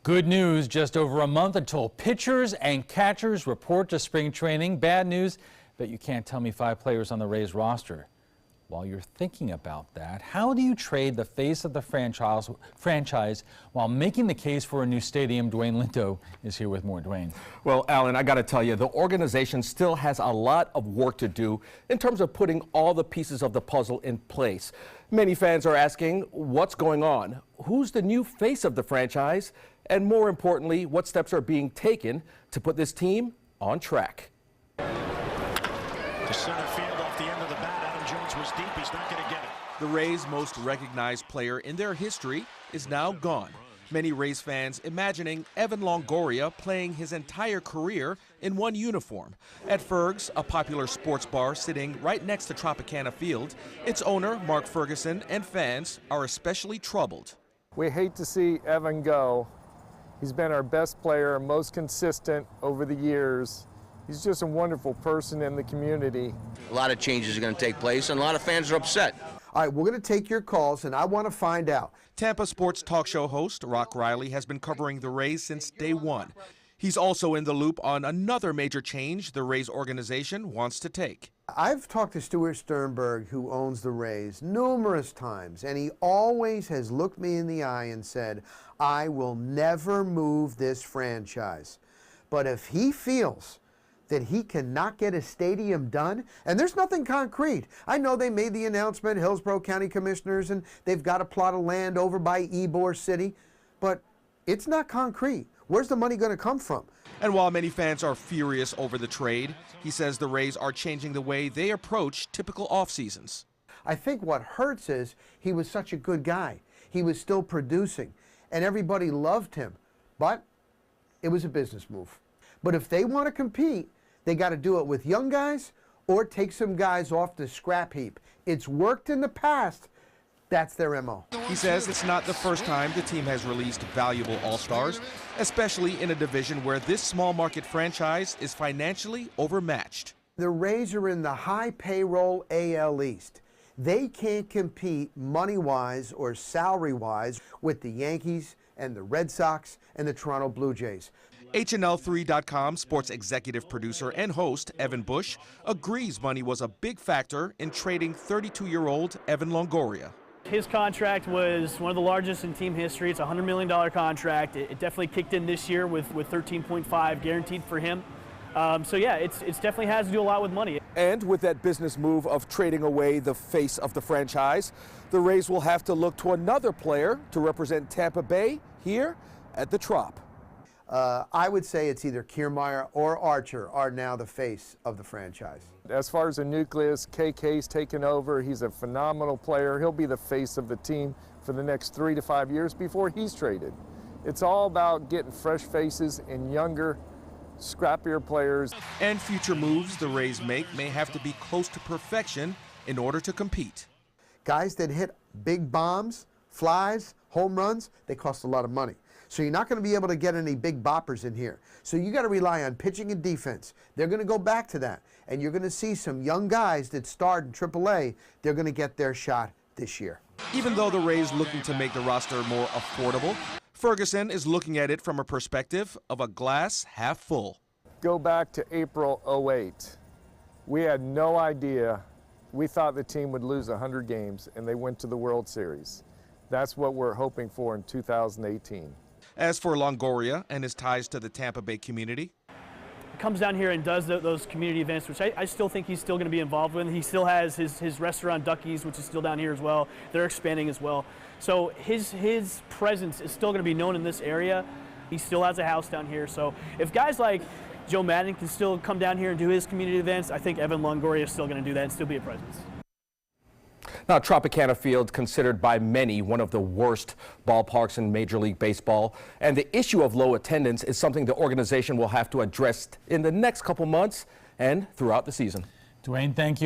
Good news, just over a month until pitchers and catchers report to spring training. Bad news, but you can't tell me 5 players on the Rays roster. While you're thinking about that, how do you trade the face of the franchise while making the case for a new stadium? Dwayne Linto is here with more. Dwayne. Well, Alan, I got to tell you, the organization still has a lot of work to do in terms of putting all the pieces of the puzzle in place. Many fans are asking, what's going on? Who's the new face of the franchise? And more importantly, what steps are being taken to put this team on track? To center field off the end of the bat. Adam Jones was deep. He's not going to get it. The Rays' most recognized player in their history is now gone. Many Rays fans imagining Evan Longoria playing his entire career in one uniform. At Ferg's, a popular sports bar sitting right next to Tropicana Field, its owner, Mark Ferguson, and fans are especially troubled. We hate to see Evan go. He's been our best player, most consistent over the years. He's just a wonderful person in the community. A lot of changes are going to take place, and a lot of fans are upset. All right, we're going to take your calls, and I want to find out. Tampa sports talk show host Rock Riley has been covering the Rays since day one. He's also in the loop on another major change the Rays organization wants to take. I've talked to Stuart Sternberg, who owns the Rays, numerous times, and he always has looked me in the eye and said, I will never move this franchise. But if he feels that he cannot get a stadium done, and there's nothing concrete. I know they made the announcement, Hillsborough County Commissioners, and they've got a plot of land over by Ybor City, but it's not concrete. Where's the money going to come from? And while many fans are furious over the trade, he says the Rays are changing the way they approach typical off seasons. I think what hurts is he was such a good guy. He was still producing, and everybody loved him, but it was a business move. But if they want to compete, they got to do it with young guys or take some guys off the scrap heap. It's worked in the past. That's their MO. He says it's not the first time the team has released valuable all-stars, especially in a division where this small market franchise is financially overmatched. The Rays are in the high payroll AL East. They can't compete money-wise or salary-wise with the Yankees and the Red Sox and the Toronto Blue Jays. HNL3.com sports executive producer and host Evan Bush agrees money was a big factor in trading 32-year-old Evan Longoria. His contract was one of the largest in team history. It's a $100 million contract. It definitely kicked in this year with 13.5 guaranteed for him. So yeah, it's definitely has to do a lot with money. And with that business move of trading away the face of the franchise, the Rays will have to look to another player to represent Tampa Bay here at the Trop. I would say it's either Kiermaier or Archer are now the face of the franchise. As far as the nucleus, KK's taken over. He's a phenomenal player. He'll be the face of the team for the next 3 to 5 years before he's traded. It's all about getting fresh faces and younger, scrappier players. And future moves the Rays make may have to be close to perfection in order to compete. Guys that hit big bombs, flies, home runs, they cost a lot of money. So you're not going to be able to get any big boppers in here. So you got to rely on pitching and defense. They're going to go back to that. And you're going to see some young guys that starred in AAA, they're going to get their shot this year. Even though the Rays looking to make the roster more affordable, Ferguson is looking at it from a perspective of a glass half full. Go back to April '08. We had no idea. We thought the team would lose 100 games, and they went to the World Series. That's what we're hoping for in 2018. As for Longoria and his ties to the Tampa Bay community, Comes down here and does those community events, which I still think he's still going to be involved with. He still has his restaurant Ducky's, which is still down here as well. They're expanding as well. So his presence is still going to be known in this area. He still has a house down here. So if guys like Joe Madden can still come down here and do his community events, I think Evan Longoria is still going to do that and still be a presence. Now, Tropicana Field, considered by many one of the worst ballparks in Major League Baseball, and the issue of low attendance is something the organization will have to address in the next couple months and throughout the season. Dwayne, thank you.